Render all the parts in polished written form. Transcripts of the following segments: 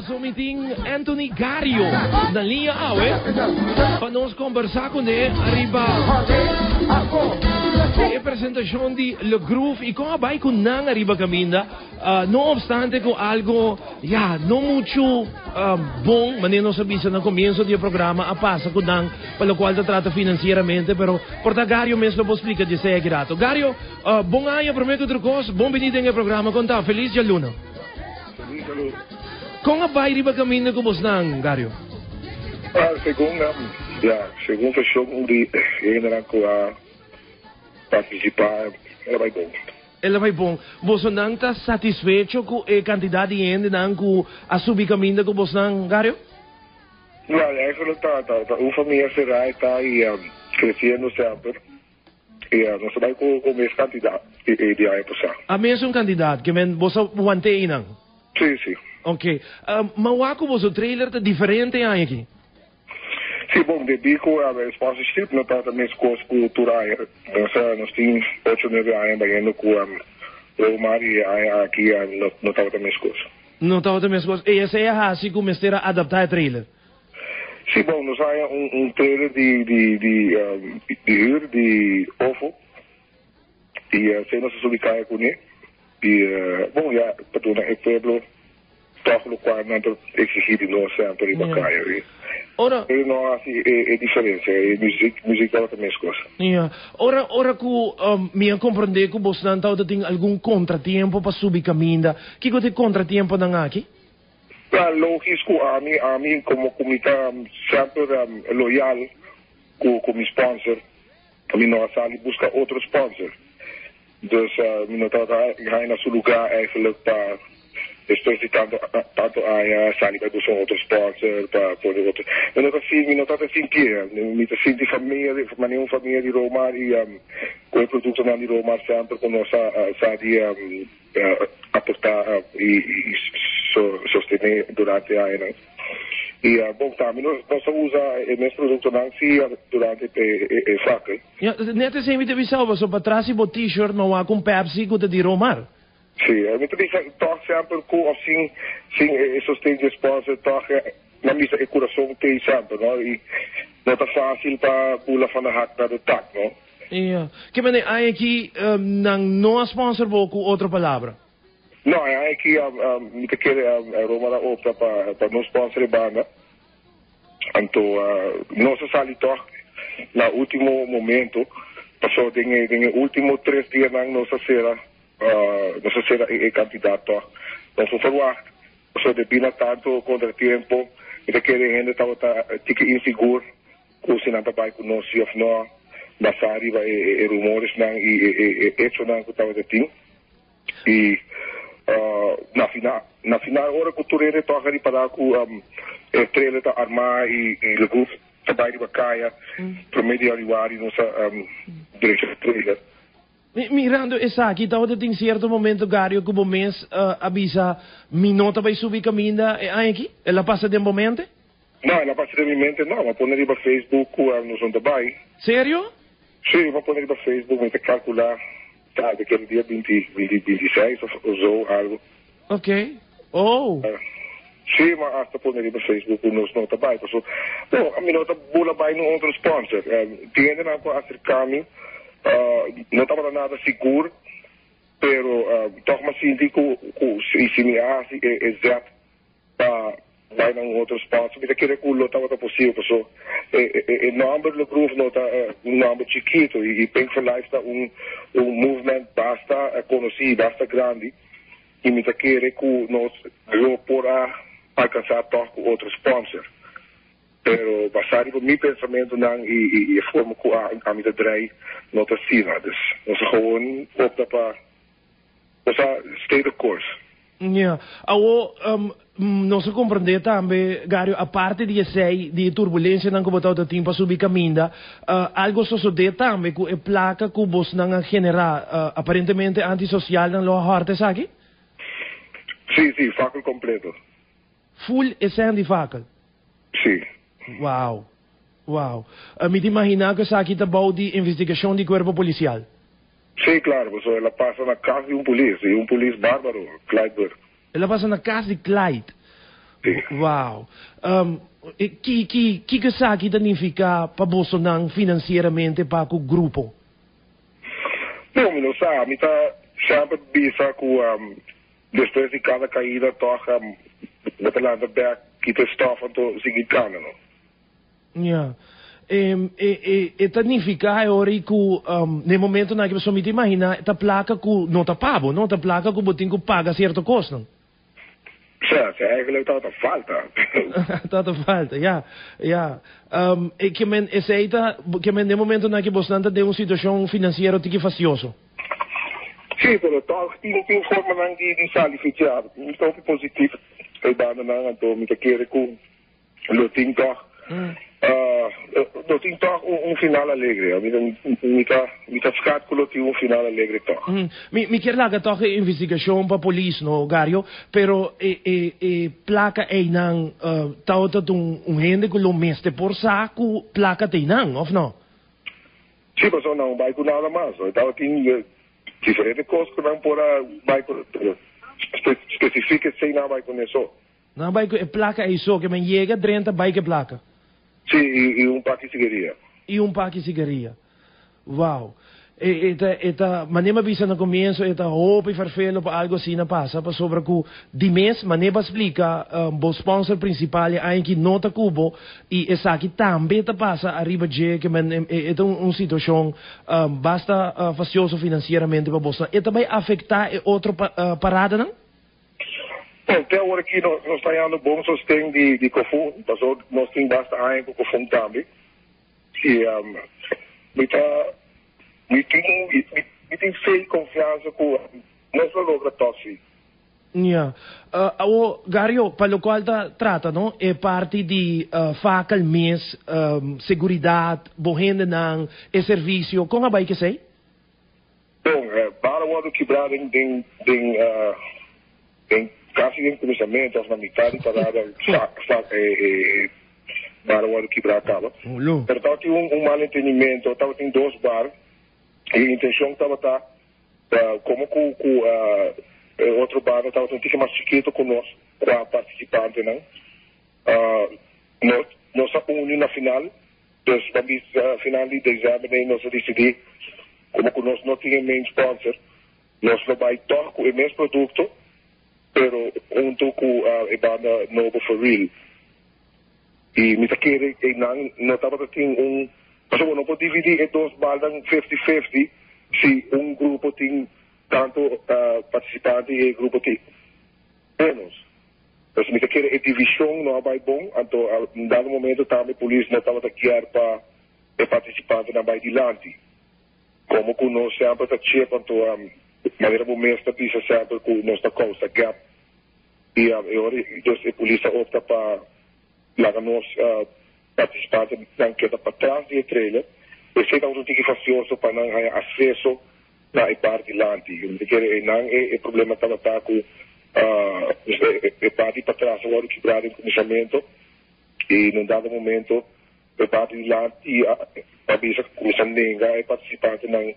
zometeen Anthony Gario na linha Awe para nós conversar com ele arriba a apresentação de Le Groove e com a vai com nang arriba caminda não obstante com algo não muito bom mas não sabia no começo do programa a passa com nang pelo qual trata financeiramente pero porta Gario mesmo vou explicar de ser grato Gario bom ano prometo outra coisa bom vindo no programa conta feliz dia luna com a vai arriba caminda com você nang Gario segundo fechou de ainda com a participar ela vai bom você não está satisfeito com a quantidade de gente não com a subir caminho com você não Gario? Não, eigenlijk a família será está aí crescendo sempre e não se vai com a mesma quantidade de aí passar. A mesma quantidade que você mantém não? Sim. Ok, mas o vosso trailer está diferente aí aqui? Sim, bom, de bico a sponsorship não está também com culturais. Nós temos 8-9 anos baiano com o Mari aqui não estava também com isso. Não estava também com isso. E essa é a assim como está a adaptar o trailer? Sim, bom, nós temos trailer de OFO e se nós subimos com ele e bom, para o pueblo toca o qual não exigir de nós sempre em Bacaia. Ora, não há diferença, música também as coisas. Ora que me compreender que você não tem algum contratempo para subir caminho, que você contratempo não há aqui? Lógico, a mim como comunidade sempre loyal com o sponsor, a mim não sai buscar outro sponsor. Dus não está aí na seu lugar eigenlijk para depois de tanto sair para buscar outro sponsor para poder outro. Eu não está assim que me está assim família de Roma e com o produto de Roma sempre com nossa sadia aportar e sostener durante a ano. E bom, também nós usamos esse produto durante o faca. Net assim me teve salva só para trás e t-shirt não há com Pepsi que de Romar. Sim, eu também toco sempre com assim, sim, sustento de sponsor toca na missa e coração tem sempre, não? E não está fácil para pula van de hak naar de tak, não? Ja, que maneira aí aqui não sponsor com outra palavra. Não, aqui me quer Roma opta para não sponsor banda. Então, não se sali toch na último momento, passou den último 3 dias não se será candidato. Nós não verwacht, passou de bina tanto contra tempo, e daquele ainda estava tique inseguro, com se não estava com nós ou não, basari vai rumores não e hecho não que estava de tim. E na final hora que o Turene toca ali para com estrela da armar e o grupo trabalha de Bacaia promedio arrivare nossa direção estrela. Mirando essa aqui, talvez tem certo momento Gario que o mês avisa minota vai subir caminho aqui? Ela passa de momento? Não, ela passa de momento não, mas põe ali para Facebook nós vamos trabalhar. Sério? Sim, mas põe ali para Facebook, vamos calcular. Tá, daquele dia 26 ou so, algo. Ok. Oh. Sim, mas hasta poner no Facebook nos não trabalha. Bom, a minha nota bola vai no outro sponsor. Tiende na com acercar-me, não estava nada seguro, pero toch mas sinto que se me hace exato vai num outro sponsor, mas aquele culo estava possível, so o nome do grupo não está um nome chiquito e Pink for Life está movimento basta conhecido, basta grande e me aquele que nós eu porá alcançar com outro sponsor. Pero basado no meu pensamento não e a forma que a minha dreig não está assim, dus nós gewoon opta para stay the course. Yeah. Não se compreender também, Gario, a parte de turbulência não como está tempo para subir caminho, algo sucede também com a placa que você não generar aparentemente antissocial não lo hartes aqui? Sim, facul completo. Full essência de facul? Sim. Wow. Me imaginar que essa aqui está bom de investigação de corpo policial? Sim, claro, ela passa na casa de polícia bárbaro, Clyde. Ela passa na casa de Clyde. Wow. Que sabe significa para Bolsonaro financeiramente para o grupo? Não, não sabe. Está sempre bisa que depois de cada caída toca met laten back kita stof untuk seguir cana, no? Yeah. Significa ora que no momento na que você me imagina, a placa que não está pago, não? A placa que você tem que pagar certo custo. Sim, eigenlijk dat falta. Dat falta, ja. Ja. Que men aceita que men no momento na que você está de uma situação financeira que facioso. Sim, pero toch tem forma nang di salificar. Então que positivo. Kay bana nang anto mi kere ku loting toch. Loting toch final alegre. Mi scat ku loting final alegre toch. Mi quer laga toch investigação para polícia no Gario, pero placa ei nang tauta gente que lo meste por saco placa tem nang, of no? Sim, mas não vai com nada mais. Então tem diferentes coisas que não vai com especifica sem nada vai com isso. Não vai com placa é isso que men chega 30 vai que placa. Sim, e pack de cigarrilha. E pack de cigarrilha. Uau. Manema bisa no comienzo, hope e farfelo para algo assim na passa, para sobre que de mês, maneba explica, o sponsor principal é que nota cubo, e essa aqui também passa arriba de que é uma situação basta facioso financeiramente para você. E também afetar outra parada, não? Bom, até agora aqui nós estamos no bom sustento de COFUN, nós temos basta ainda com COFUN também, e me tem feio confiança com nós não logra tosse. Yeah. Gario, para o qual trata, não? É parte de faca mês, segurança, bohende não, é serviço, como vai que sei? Bom, para o quebrar tem quase de começamento, na metade para para o quebrar acaba. Então tem mal entendimento, estava tem 2 bar. E a intenção estava como com outro bar estava um pouco mais chiquito conosco, com a participante, não? Nós unimos na final, então final de dezembro nós decidimos, como nós não tínhamos main sponsor, nós vamos tocar com o mesmo produto, pero junto com a banda Novo for Real. E me querer não estava tendo Mas não pode dividir dois baldas 50-50 se grupo tem tanto participante e grupo tem menos. Então, me quer a divisão não vai bom, então, em dado momento, também a polícia não estava aqui para o participante não vai adiante. Como que nós sempre está cheio, então, maneira momento está dizendo sempre que nós está causa gap. E agora, a polícia opta para lá nós participantes não queda para trás do trailer, e se não tem que fazer para não ter acesso na parte de lá. Não é problema que está com a parte para trás, agora quebrado em começamento, e num dado momento, a parte de lá, e a bisa começando a negar a participante não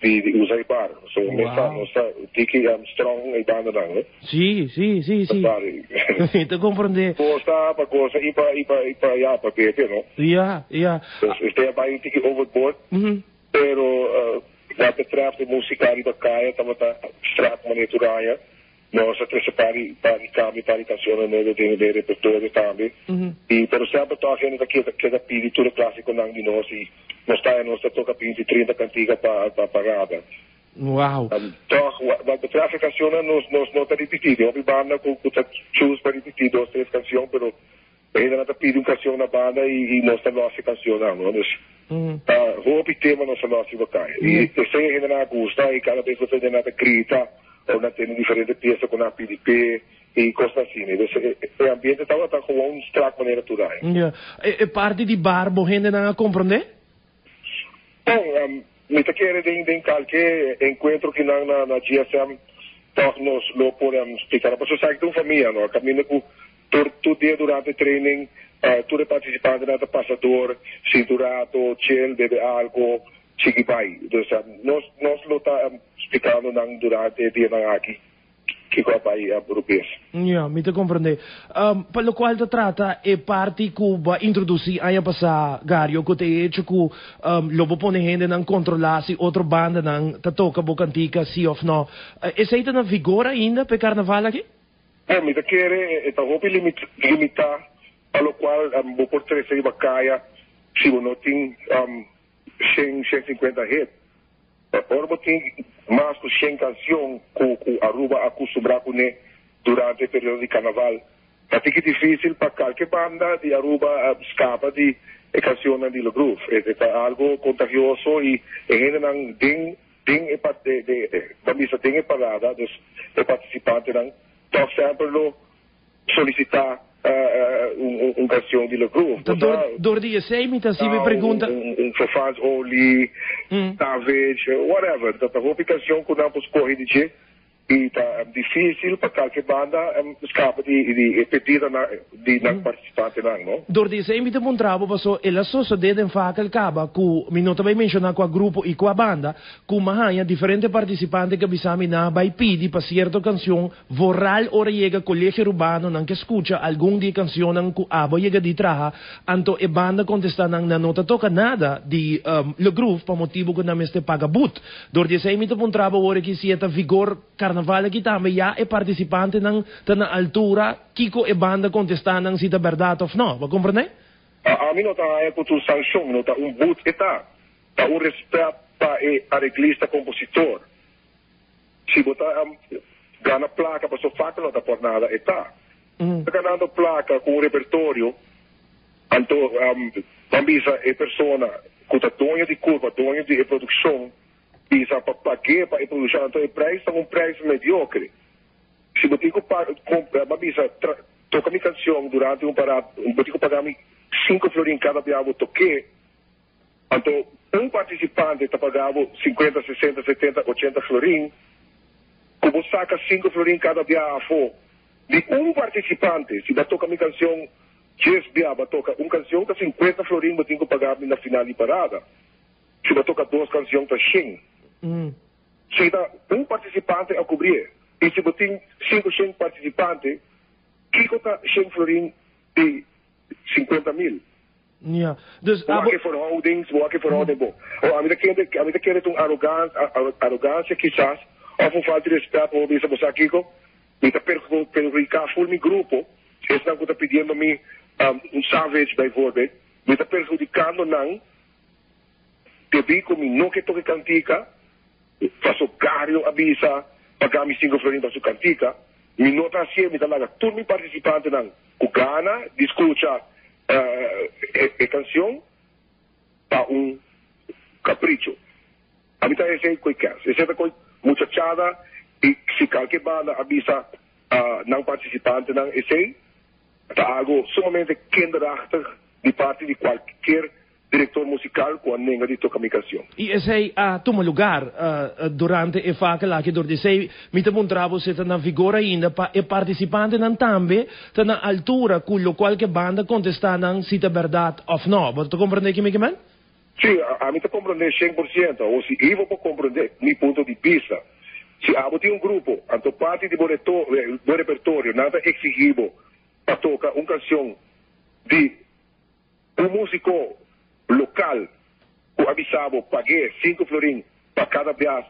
de usar o bar. So, nossa, tem que strong a banda não, Sim. Te compreender. Gosta, para gosta, e para beber, não? Ja. Este vai ter que overboard, pero wat betreft de muziek da caia, estava straat monitoraia, nós atrás para canções no de repertório também. E pero sempre tô achando que da pedi tudo clássico não de nós e nós toca 20 30 cantigas para parada. Uau. Toch wat betreft canções nós não tá repetido. Eu vi banda com choose para repetir 2, 3 canções, pero ainda não tá pedindo canção na banda e nós tá nossa canção não, vou tema nossa caia. E eu sei ainda não gosta e cada vez você ainda não grita ou não tem diferentes peças com a PDP e coisas assim. O ambiente estava com um track maneira tudo aí. É parte de bar, gente não compreende? Bom, me te quero de qualquer encontro que na GSM nós lo podemos explicar. Mas eu sei que uma família, não? Caminho com todo dia durante o training, todo participante nada passador, cinturado, chill, bebe algo, sigue vai. Então, nós lo está explicando durante o dia aqui. que vai europeus. Yeah, me te comprende. Pelo qual te trata é parte que vai introduzir aí passar Gario que te hecho que lobo pone gente não controlar se outra banda não te toca bocantica sim ou não. Esse aí tá na vigor ainda para carnaval aqui? Me te quer tá roupa limitar pelo qual vou por 13 bacaia se não tem 150 hit. Agora tem mais que 100 canções que Aruba acostuma com durante o período de carnaval. É difícil para qualquer banda de Aruba escapa de canções de groove. É algo contagioso e ainda não tem parada dos participantes não estão sempre solicitar canção de groove. Door die essay me tá se me pergunta fans only Savage whatever da roupa canção que não escolhe de e tá difícil para qualquer banda escapa de pedir de não participante não. Door die essay me te mostrava passou ela só deden faca el caba que me não também mencionar com o grupo e com a banda com uma diferente participante que bisami na vai pedir para certa canção voral ora chega colégio urbano não que escuta algum de canção não que aba chega de traha anto e banda contesta não não toca nada de le groove para motivo que não este paga but. Door die essay me te mostrava ora que se eta vigor carnaval aqui também já é participante não tá na altura Kiko e banda contestando se é verdade ou não, vai compreender? A mim não tá com tu sanção, não tá boot tá respeito para arreglista compositor. Se botar gana placa para sua faca não tá por nada tá ganhando placa com repertório então ambisa é persona que tá dono de curva, dono de produção bisa para pagar para produção então é preço mediocre. Se botar com bisa toca minha canção durante parado, botico pagar-me 5 florins cada dia eu toquei. Então, participante está pagando 50, 60, 70, 80 florins. Como saca 5 florins cada dia de participante, se vai tocar minha canção 10 dias, vai tocar canção está 50 florins, botico pagar-me na final de parada. Se vai tocar 2 canções, está 100. Se dá participante a cobrir, e se botar 5, 100 participantes, Kiko está 100 florins de 50.000. Ja, dus welke verhoudings, welke verhouding. A mí te quiere arrogancia quizás, of falta de respeto, como dice você Kiko, me te perjudicar full mi grupo, es não que está pidiendo mi Savage, bijvoorbeeld, me está perjudicando não, te digo mi no que toque cantica, faço Gario avisa, pagar mi 5 florins para su cantica, mi nota assim, me dá lá todo mi participante não, gana, escucha canção para capricho. A mim está esse coisa, essa coisa muchachada e se qualquer banda avisa não participante não esse está algo sumamente kinderachtig de parte de qualquer diretor musical quando ninguém de toca minha canção. E esse aí toma lugar durante a faca lá que durante sei me te mostrava se está na vigor ainda para e participante não também está na altura com qualquer banda contestando se é verdade ou não. Você compreende que me queimando? Sim, a mim te compreender 100%, ou se eu vou compreender meu ponto de vista. Se há grupo, a parte do repertório, nada exigido para tocar canção de músico local, o avisado, paguei 5 florins para cada dia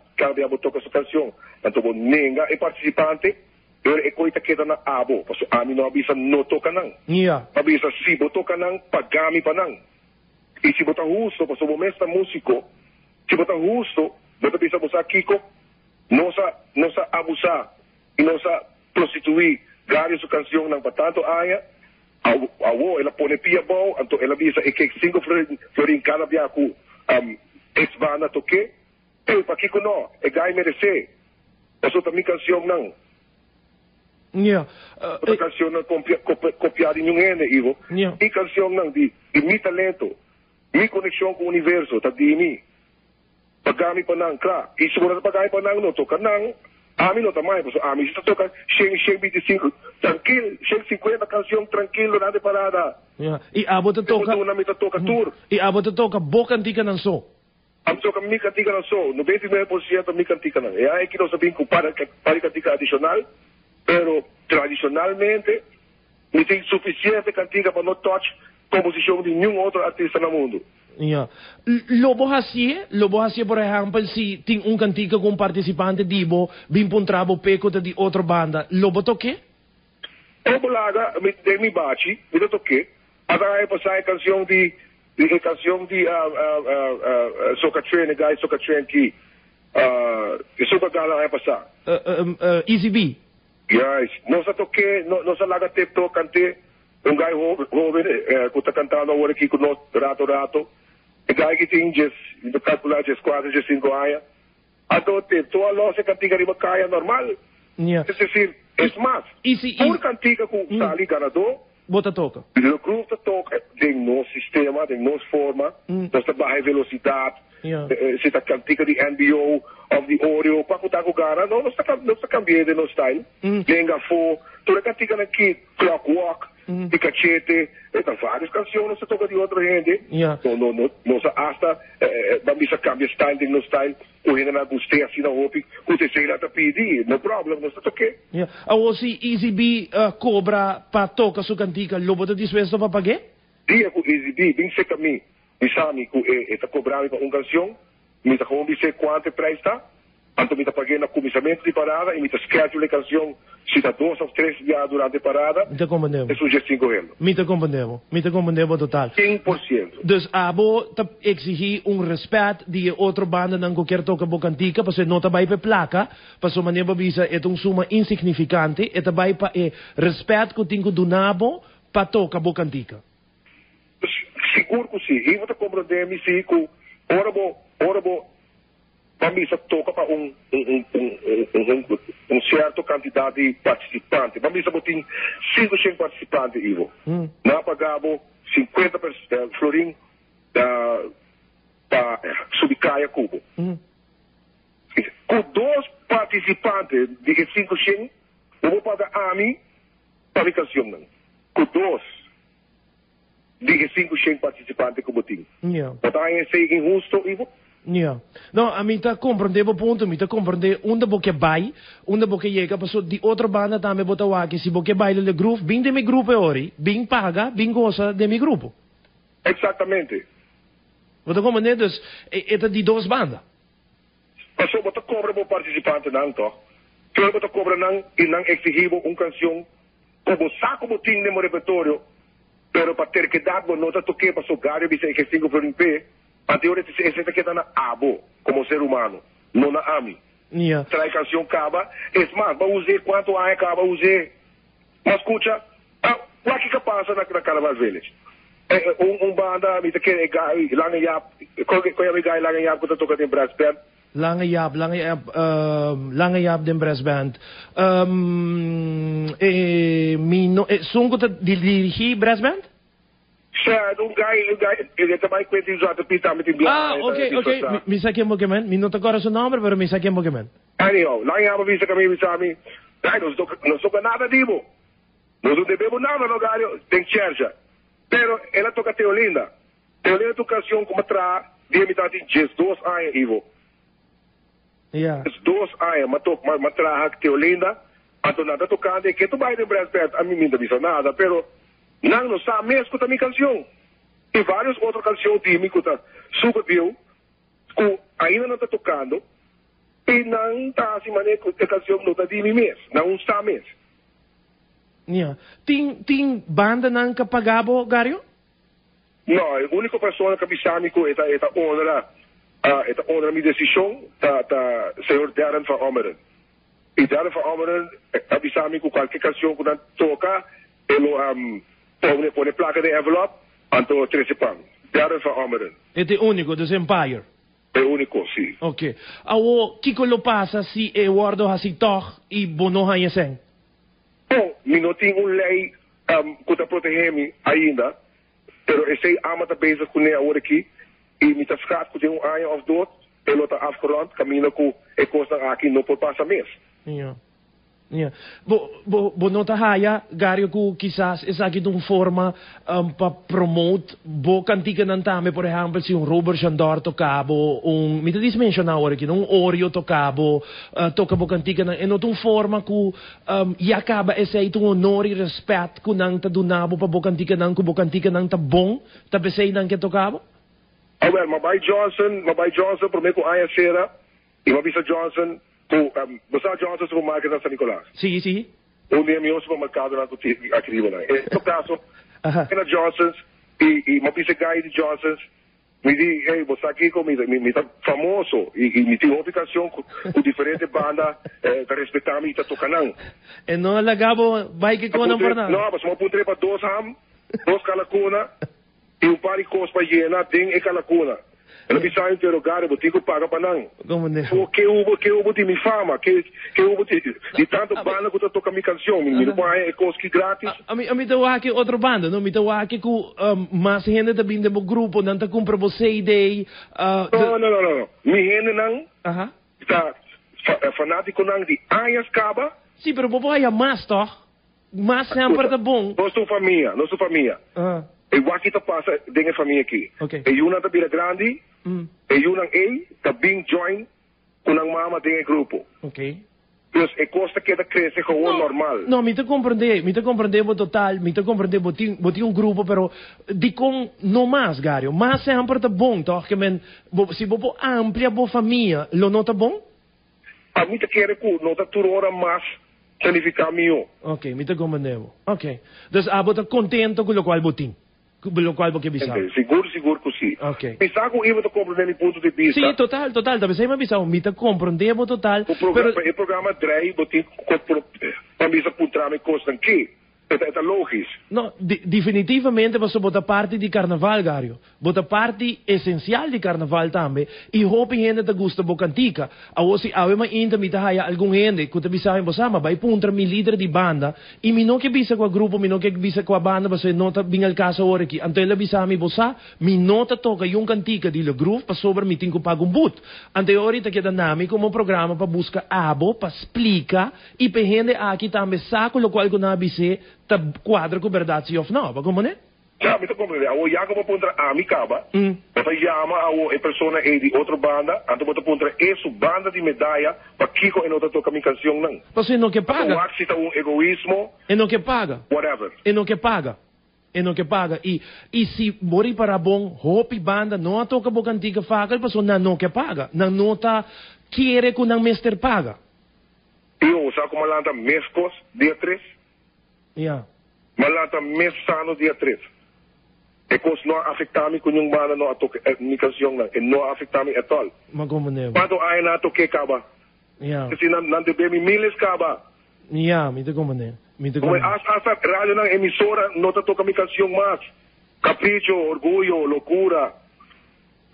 toca sua canção. Então, ninguém é participante, ele é coisa que está na abo, porque a mim não avisa não toca não. Avisa se vou tocar não, pagar-me para não. E se botar justo, porque o momento está músico, se botar justo, você avisa você Kiko, não se abusar e não se prostituir, ganhar sua canção não para tanto aia, ela põe pia bom, então ela avisa que 5 florins cada dia com ex-banda toque, e para Kiko não, é ganhar merecer, mas outra minha canção não. Outra canção não copiada em nenhum Ivo, e canção não de meu talento, minha conexão com o universo, está de mim, pagar-me para não, claro, e se você pagar-me para não toca não, a mim não está mais, a mim está tocando 125, tranquilo, 150 canções tranquilo, nada de parada. E a você toca... E a você toca boa cantica não só? A você toca minha cantica não só, 99% minha cantica não. E aí que nós sabemos que para cantica adicional, Pero tradicionalmente, não tem suficiente cantiga para não touch composição de nenhum outro artista no mundo. Yeah. Lobo hasie, por exemplo, se tem cantiga com participante dibo, bem pontrabo peco de outra banda, lobo toque? O bolaga, me bate, me toque. Agora é passar a canção de Soca Train, guys, Soca Train que Soca Gala é passar. Easy B. Yes, não se toque, não se laga tepto cante, guy jovem, que está cantando agora aqui conosco, rato. O guy que tem calcular 4, 5 anos. Então, toda a nossa cantiga de caia normal. Yeah. É decir, é mais. Por cantiga com sali ganador, bota toca. O grupo toca tem nosso sistema, tem nossa forma, nós trabalhamos velocidade, se está cantiga de NBO, of the audio, para cuidar com o cara, não está cambiando de nosso style. Tem gafo, toda cantiga aqui, clockwork, de cachete, tem várias canções, você toca de outra gente. Não se hasta, vamos cambiar style, tem nosso style, o gente não gostei assim na roupa, o você sei lá tá pedir, no problema, não está toque. Ou se Easy B cobra para tocar sua cantiga, lobo de dispensa para pagar? Dia com Easy B, bem sei que me sabe que está cobrando uma canção, me está com dizer quanto preço está, então me está pagando comissamento de parada e me está schedule a canção, se está 2 ou 3 dias durante a parada, é sugestão correndo. Me está compreendendo total. 100%. Dus abo exigir respeito de outra banda não qualquer toca boa cantiga, porque não está bem para placa, para sua maneira bisa é suma insignificante, é também para respeito que tem que donar para tocar boa cantiga. Seguro que sim. E você compreende se que ora bo vamos tocar para certo quantidade de participantes. Vamos botar 500 participantes, Ivo. Não pagamos 50% florim para subcaia cubo. Com 2 participantes de 500, eu vou pagar a mim para a canção. Com 2 de 500 participantes que eu tenho. Então, é injusto, Ivo? Não, a mim está compreendendo o ponto, me está compreendendo onde você vai, onde você chega, porque de outra banda também botar o aqui, se você vai no grupo, bem de meu grupo é ori, bem paga, bem gosta de meu grupo. Exatamente. Você compreende? É de 2 bandas. Mas você cobra para participante não, então. Você cobra não e não exigir uma canção, como saco botinho no meu repertório, pero para ter que dar, não está toque para sugar, eu disse que 5 por pé. Anteriormente, esse aqui está na abo, como ser humano, não na ami. Trai canção acaba, é mais, vai usar quanto a acaba usar. Mas escuta, o que passa na Carnaval Village? Banda, me que é Lange Yap, qual é gai Lange Yap que toca em brass band? Lange Yap den brass band. Sung que dirigir brass band? Certo, ele também conhece os outros pitamentos em Blanca. Ok. Me saquei um pouquinho, me não agora seu nome, mas me saquei um pouquinho. Anyhow, lá em Aba vista que me sabe, não toca nada dibo. Não devemos nada no lugar, tem church. Pero ela toca Teolinda. Teolinda toca canção como tra, de mitad de 2 anos, Ivo. 2 anos, mas tra Teolinda, então nada tocando, que tu vai de braço perto, a mim não avisa nada, pero não sabe mesmo escutar minha canção. E várias outras canções de mim que super viu, que ainda não está tocando, e não está assim maneira que a canção não está de mim mesmo, não está mesmo. Tem banda não que pagava, Gario? Não, a única pessoa que me sabe que é honra minha decisão, é o senhor Darren van Ommeren. E Darren van Ommeren, me sabe que qualquer canção que não toca, ele pone placa de envelope, então 13 pão. Darren van Ommeren. É o único, do Empire? É o único, sim. Ok. O que lo passa se eu guardo assim toch e bono hanhesen? Bom, não tem uma lei que está protegendo ainda, mas esse ama está bezig com ele agora aqui, e me está ficando com um ano ou 2, ele está afgerond, caminho com a coisa aqui não pode passar mesmo. Yeah. Bo nota haya, Gario, ku quizás esa aqui de forma para promote bo cantica ng tame, por exemplo, si Robert Shandor tocabo, me te mencionar agora aqui, Oreo tocabo, tocabo cantica ng enotong forma ku e acaba esse aí tung honor e respeto ku nang tadunabo pa bo cantica ng tabong, tapesay nang que tocabo? Well, Mabay Johnson, prometo ko aya sera, e mabisa Johnson, basta Johnson sa market ng San Nicolas. Sí. Un día mi supermercado na aqui na. Ito caso, na Johnson's, e mabisa guy de Johnson's, me di, hey, basta aqui ko, me tá famoso, e me tem obrigação com diferente banda, para respeitar me tá tocanang. E não alagabo, vai que ko não para não, mas mapuntre para dos calacuna, e pari cos para llena, ding e calacuna. Ela bisa interrogar, botico paga panang. Como ne? Que hubo de mi fama, que hubo de tanto banda que eu toco minha canção, me não vai coski grátis. A mim tawa aqui outra banda, não? Me tawa aqui com mais gente da binda do grupo, não tá compra você ideia. Não. Mi gente não. Tá fanático não de Ayas Caba. Sim, pero bobo aí mais toch? Mas sempre tá bom. Nossa família. E o que tá passa dentro da família aqui. Okay. E uma da Vila Grande, e uma tá bem join com a mama dentro do grupo. Ok. Então, é costa que cresce como normal. Não, me te compreender total, me te compreender, boti grupo, pero di com no mais, Gario, mas sempre tá bom, toch? Que men, se bobo amplia bo família, lo nota bom? A mim te quer que nota turora mais significa mio. Ok, me te compreender. Ok. Dus abo tá contento com o qual botim. Pelo qual você bisa. Seguro que sim. Ok. Bisa ko iba to compreender mi ponto de vista. Sim, total. Talvez aí me bisa, me te compreender total. O programa Drei, botin para bisa puntrame costan que é lógico. No, definitivamente você bota parte de carnaval, Gario. Bota parte essencial de carnaval também. E hope gente te gusta bo cantica. A você ave ma inta mi haya algum gente que te bisa em você, mas vai puntra mi líder de banda e mi não que bisa com a grupo, mi não que bisa com a banda, você nota bem al caso ora aqui. Então ela bisa mi bossa, mi nota toca yung cantica de le groove para sobre mi tinko pago um boot. Ante ahorita que nami como programa para buscar abo, para explicar e pe gente aqui também saco lo qual que na bise ta quadra com verdade of não, ba como né? Já, me tô compreendendo. O Iago vai pontra a mi caba. Você chama a pessoa de outra banda, então você pontra essa banda de medalha para que eu não toca minha canção não. Você não que paga. O axi tá egoísmo. E não que paga. Whatever. E não que paga. E se mori para bom, hopi banda não toca bo cantiga faca, a pessoa não que paga. Não tá querer que não mestre paga. Eu sabe como lanta mescos dia 3? Yeah. Malata mes sano dia 3. E cos não afetami com yung banda não toque minha canção não, e não afetami at all. Magomone. Quando ai na toque caba. Yeah. Se não debe mi miles caba. Yeah, me te comone. Como asa rádio na emissora não toca minha canção mais. Capricho, orgulho, loucura.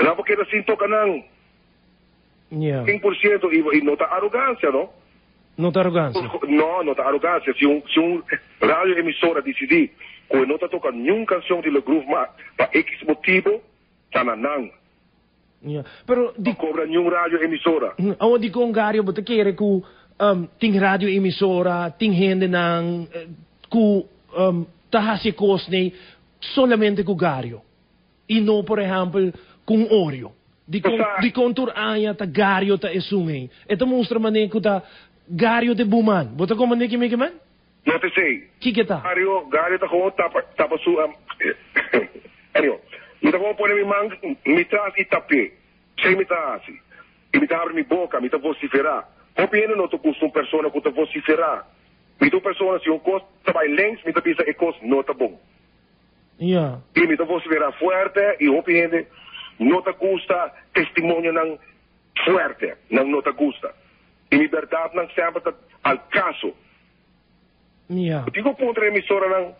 Não porque assim toca não. Yeah. 100% e não tá arrogância, não? Não tá arrogância. Não tá arrogância. Se um rádio emissora decidir que não tá tocando nenhuma canção de Le Groove para X motivo, tá na não. Yeah. Pero não cobra nenhum rádio emissora. Ao di com Gario, bote querer que tem rádio emissora, tem gente nang que tahasi cosne solamente com Gario. E não, por exemplo, com Oreo. Di contour aya ta Gario ta esumei. Ito mostra mané que ta Gario de Buman. Bota como mané que me que man? Não te sei. Que tá? Gario ta como tapa su Anio. Me tá como pone mi mang mi tras e tapé. Sei me tá assim. E me tá abre mi boca, me tá vociferar. Compreendo não tô com uma pessoa que tá vociferar. Me tô pessoa se um costo vai lens, me tá pensa e costo não tá bom. Yeah. E me tá vociferar forte e compreende não te gusta testemunho não forte, não te gusta. E liberdade não sempre al caso. Yeah. Digo contra a emissora não,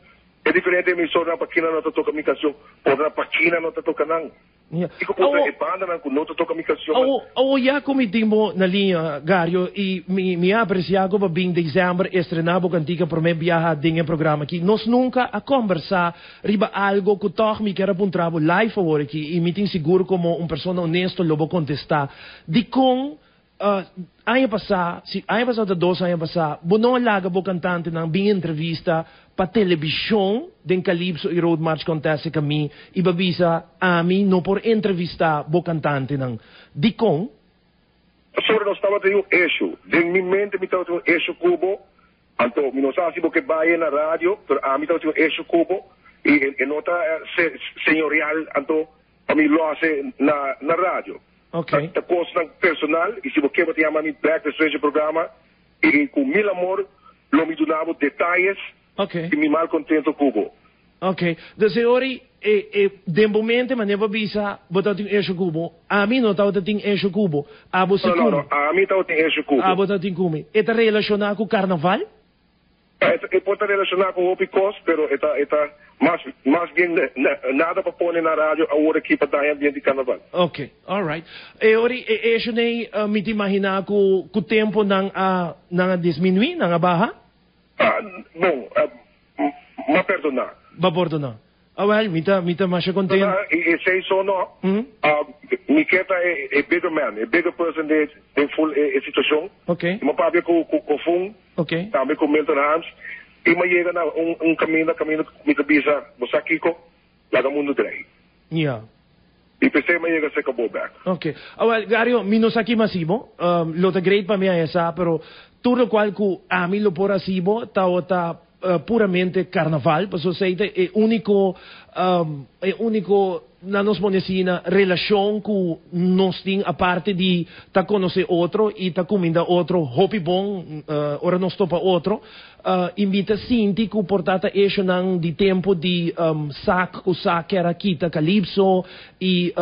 é diferente a emissora para quem não te toca a minha canção, para quem não te toca não. Yeah. Digo contra a banda não te toca a minha canção. Já comitimos na linha, Gario, e me apreciado para bem dezembro estrenado cantiga para me viajar em programa aqui. Nós nunca a conversar riba algo que toch me quer apontar live agora aqui e me tenho seguro como uma pessoa honesta lo vou contestar. De com ano passado, 2 anos passado, não laga bo cantante ng bing entrevista pa televisão den Calypso e Road March Contest kami ibabisa ami no por entrevista bo cantante ng Dicon. Sorry, nós estava tendo eixo. De minha mente, me estava tendo eixo cubo. Então, não sei se você vai na rádio, mas a mim estava tendo eixo cubo. E nota senhorial, então, a mim lo hace na rádio. Okay. A coisa personal, e se você vai ter a mim back desse programa, e com mil amor, lo me donava detalhes, Okay. e me mal contento cubo. Okay. Dus ori de momento maneva bisa botar ting eixo cubo. A mim não tava ting eixo cubo. Abo se Não, a mim estava tendo eixo cubo. Abo tá ting cumi. Eta relacionado com o carnaval? Pode relacionar com o Opicos, pero está mais bem nada para pôr na rádio a hora que para dar ambiente de carnaval. Okay, all right. Ori eixo nei me te imaginar com o tempo nang disminui nang baha? Bom, ma perdonar. Babordo na. Well, mita masya content. E sei só não. Miqueta é bigger man, é bigger person de full situação. Okay. Uma pabia com Fung, Okay. também com Milton Harms. E me chega na caminho me bisa, você Kiko, lá do mundo dele. Yeah. E pensei me chega se acabou back. Okay. Well, Gario, minusaki masibo. Lota great pa miya esa, pero tudo qual ku ami lo por asibo, ta puramente carnaval, paso seite é único na nos monesina relação com nós tem a parte de ta conhecer outro e ta comida outro hobby bom ora nós topa outro invita sinti que portata eixo nang di tempo di sac era kita Calypso e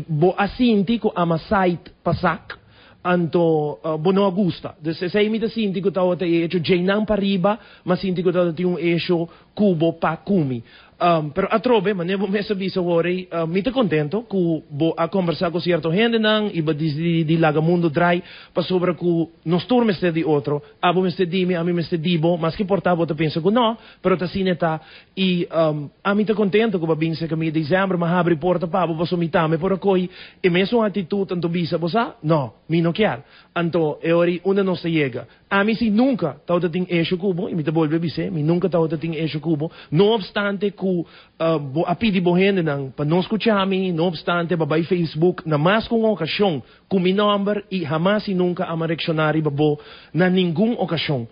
bo asinti ko ama site pasak anto bono agusta. Dus se imita sinti ko tawata eixo jainang pariba, mas sinti ko tawata yung eixo kubo pa kumi. Pero atrobe, manevo me sabi sa worry, mita contento ku bo a conversar com certo gente nang iba di laga mundo dry pa sobra ku nos turme ste di otro, abo me ste dimi, ami me ste dibo, mas que portavo ta pensa ku no, pero ta sineta e a mita contento ku babing sa kami December mahabri porta pa abo baso mitame por koi e meso attitude anto bisa bosa? No, mi no chiar. Anto e ori una non se llega. A mí si nunca tao ting eixo cubo, imita volve bise, mi nunca tao ting eixo cubo, no obstante ku apidi bohende nang panos kuchami, no obstante babay Facebook na mas kung okasyon, kumi number e jamás y nunca ama reaccionari babo na ningún okasyon.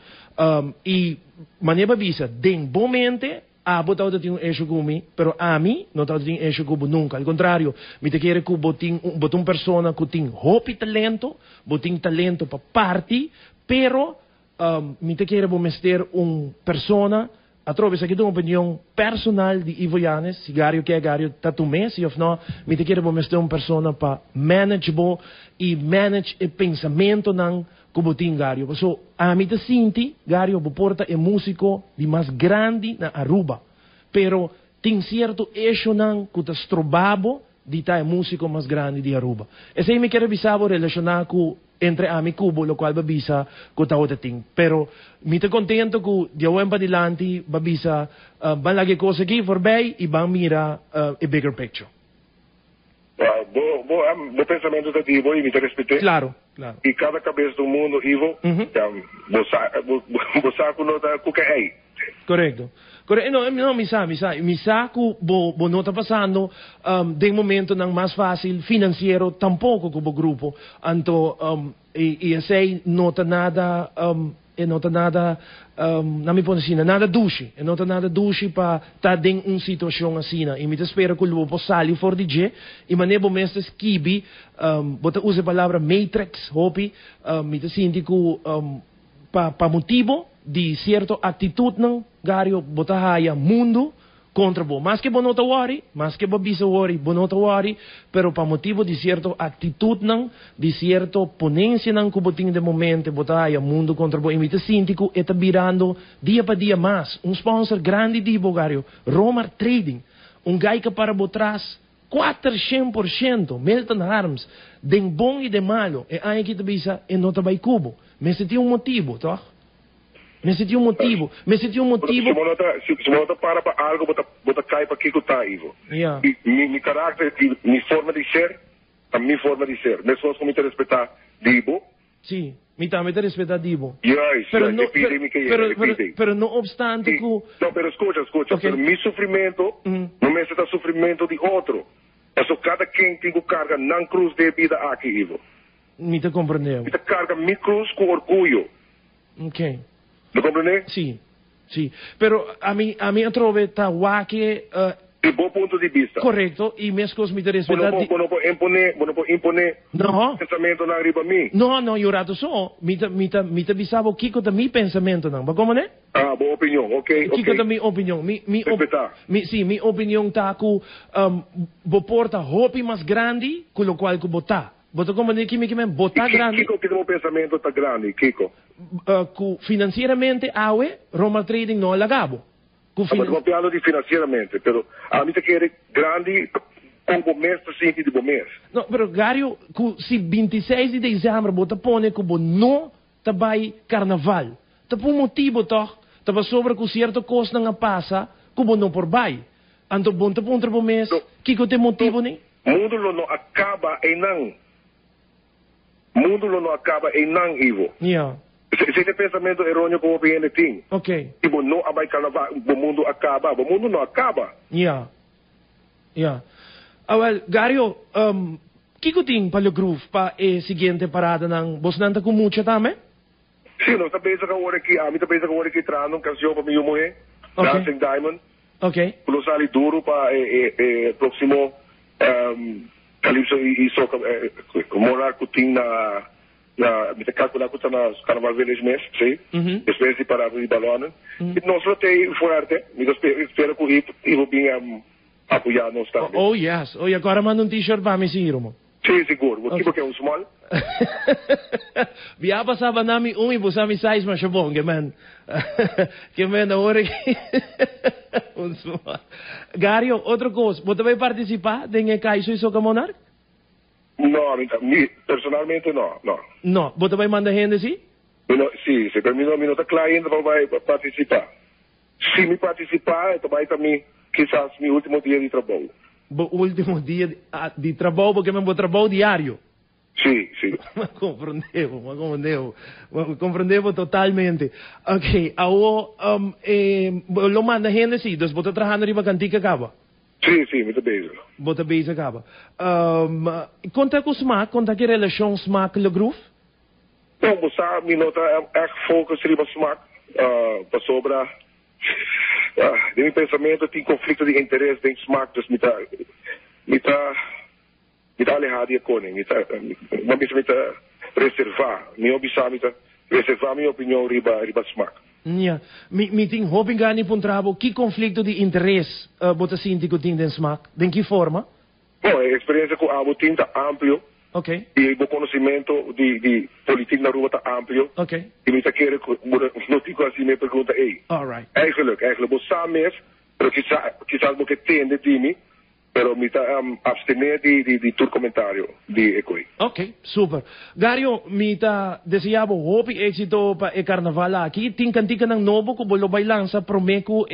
E maneba bisa, den bomente, abo tao ting eixo kumi, pero a mí no tao ting eixo cubo nunca. Al contrario, mi te quiere ku boting persona ku ting hopi talento, boting talento pa party, pero mi te quiere bomester persona através aqui de uma opinião personal de Ivo Yanes, se Gario quer Gario tatume, se ou não, mi te quiere bomester persona para manageable e manage o pensamento não como tem Gario. So, a mi te sinti, Gario porta é músico de mais grande na Aruba, pero tem certo eixo não que tá estrobabo de tá é músico mais grande de Aruba. Esse aí me quer bisabo relacionar com entre ami Cubo, lo qual babisa ko tao ting. Pero mi te contento ko diawem pa dilanti babisa balagi ko sa forbei ibang mira a bigger picture. Bo pensamento da Ivo e me te respeite. Claro. E cada cabeça do mundo Ivo, bo saco no da kuka ei. Correcto. No, misa ku bo no tá passando de momento nang mais fácil financeiro tampouco como grupo. Anto e sei nota nada nota nada na mi ponecina nada dushi, nota nada dushi pa tá ding situação assim. E me espera que o po sali for DJ e manebo mestres kibi bota use palavra matrix hopi me te sinti ku pa motivo de certa atitude não Gario botahaya mundo contra bo. Mas que bonota wari, mas que babisa wari, bonota wari, pero pa motivo de certa atitude não, de certa ponência não que boting de momento botahaya mundo contra bo. Imita síntico eta virando dia pa dia mais. Sponsor grande de bo Gario, Romar Trading, gai que para botras 400%, Milton Harms, de bom e de malo, e aí que te bisa e nota vai cubo. Mas tem motivo, tá? Me senti motivo. Se monota para algo, bota cai para Kiko tá, Ivo. Yeah. Mi carácter, mi forma de ser, a minha forma de ser. Mesmo como te respeitar, digo. Sim, me também te respetativo. Yes, pero não obstante que... Não, pero escucha, Okay. pero meu sofrimento não me está sofrimento de outro. Então, cada quem tem que carga na cruz de vida aqui, Ivo. Me te compreendeu. Me carga minha cruz com orgulho. Ok. Me compreende? Sim, sim. Pero a mim trovo tá que de bom ponto de vista. Correto, e mesmo me te respeitar... Não pode imponer não. pensamento na riba mi. Não, eu rato só. Me te bisavo Kiko da mi pensamento não. Como né? Ah, boa opinião, ok. Kiko da mi opinião. Sim, mi opinião tá que bo porta roupa mais grande com o qual que botar. Bota como né que me botar grande. Kiko que o pensamento tá grande, Kiko. Financeiramente, Roma Trading não é lagabo. Estamos falando de financeiramente, pero a mim te quer grande com o mês assim de bom mês. Não, pero Gario, se 26 de dezembro bota pone como não tabai carnaval. Tá por motivo toch, tava sobre com certo coisa não passa, como não por bai. Anto bom tá por bom mês, que tem motivo nem? Mundo não acaba em não. Mundo não acaba em não, Ivo. Yeah. Esse é pensamento errôneo como o PN tem. Ok. Tipo, não vai carnaval, o mundo acaba. O mundo não acaba. Yeah. Well, Gario, que tem para o groove para a seguinte parada ng boss nanta com mucha também? Sim, nós também agora aqui, a mim também agora aqui trano canção para minha mulher, Dancing Diamond. Ok. Pulo sali duro para próximo Calypso e Soca morar kuting na me calcular que está na Carnaval Village mês, sim? Espécie para o balão. E nós não tem forte, me espero que eu vou apoiar nós também. Oh yes, agora manda t-shirt para mim sim, Romo. Sim, seguro. O tipo que é small. Via passava nami e você me size mas bom, que man na hora que small. Gario, outra coisa, você vai participar de Kaiso e Soca Monarch? Não, personalmente não. Não, você vai mandar gente sim? Sim, se para mim não está cliente vai participar. Se me participar, vai também, quizás, meu último dia de trabalho. O último dia de trabalho, porque eu vou trabalho diário. Sim. Compreendeu totalmente. Ok, lo manda gente sim, então você trabalhando riba cantica acaba? Sim, muito bem. Bota base acaba. Conta com o Smack, conta que relação Smack e o groove? Bom, você me nota focus riba Smack, para sobra de meu pensamento tem conflito de interesse dentro do Smack, dus me tá alejado de Koning, me tá reservar, reservar minha opinião riba Smack. Ja, me tem hoping gani puntrabo, que conflito de interesse bota sinti que tem den Smack, de que forma? Bom, a experiência com a botin tá amplo. Ok. E o conhecimento de política na rua está amplo. Ok. E me quer não digo assim me pergunta, Alright. Eigenlijk você sabe, pero quizás porque tem de mim, pero me está abstener de tu comentário de Ecoi. Ok, super. Gario, me tá desejando hope éxito para o carnaval aqui. Tem cantica ng novo que bolo bailan sa Promeco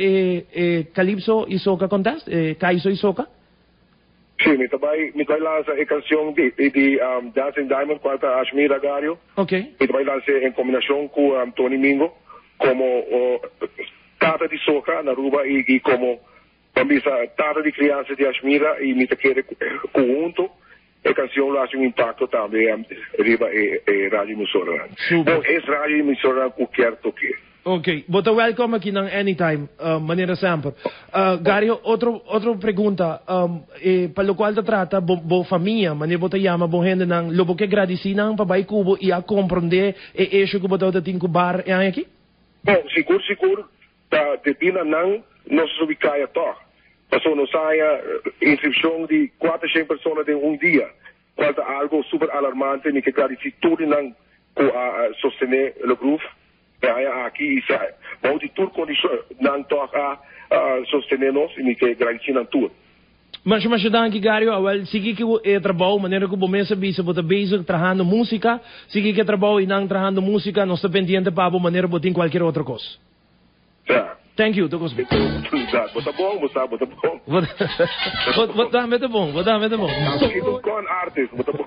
Calypso e Soca contest, Kaiso e Soca? Sim, me vai lançar a canção de Dancing Diamond com a Ashmira Gario. Ok. Me vai lançar em combinação com Tony Mingo como tata de Soca na Ruba e como tata de criança de Ashmira e me quer junto a canção lança impacto também riba Rádio Emissora. Bom, esse Rádio Emissora qualquer toque. Ok, bota welcome aqui ng anytime, maneira sempre. Gario, outra pergunta, para o qual trata, bo família, maneira bota yama, bo gente ng lobo que agradecina ang pabai kubo e a compreender eixo que bota tem que bar é aqui? Bom, seguro, da depina não se ubicaya to. Passou no saia inscrição de 400 pessoas em dia. Quanto algo super alarmante, ni que agradeci tudo não a sostener o grupo. Aqui, vamos de tudo condições, não toca sostener-nos e que garantir tudo. Mas dan que Gario, sige que o trabalho, maneira que o bom sabe, se você basic trabajando música, sige que trabalho e não trabajando música, não está pendiente para a maneira de botar qualquer outra coisa. Tá. Thank you, Tocos B. Oportunidade. Bota bom, moça, bota bom. Botame tá bom, botame tá bom. Nakikita ko ang artist, bota bom.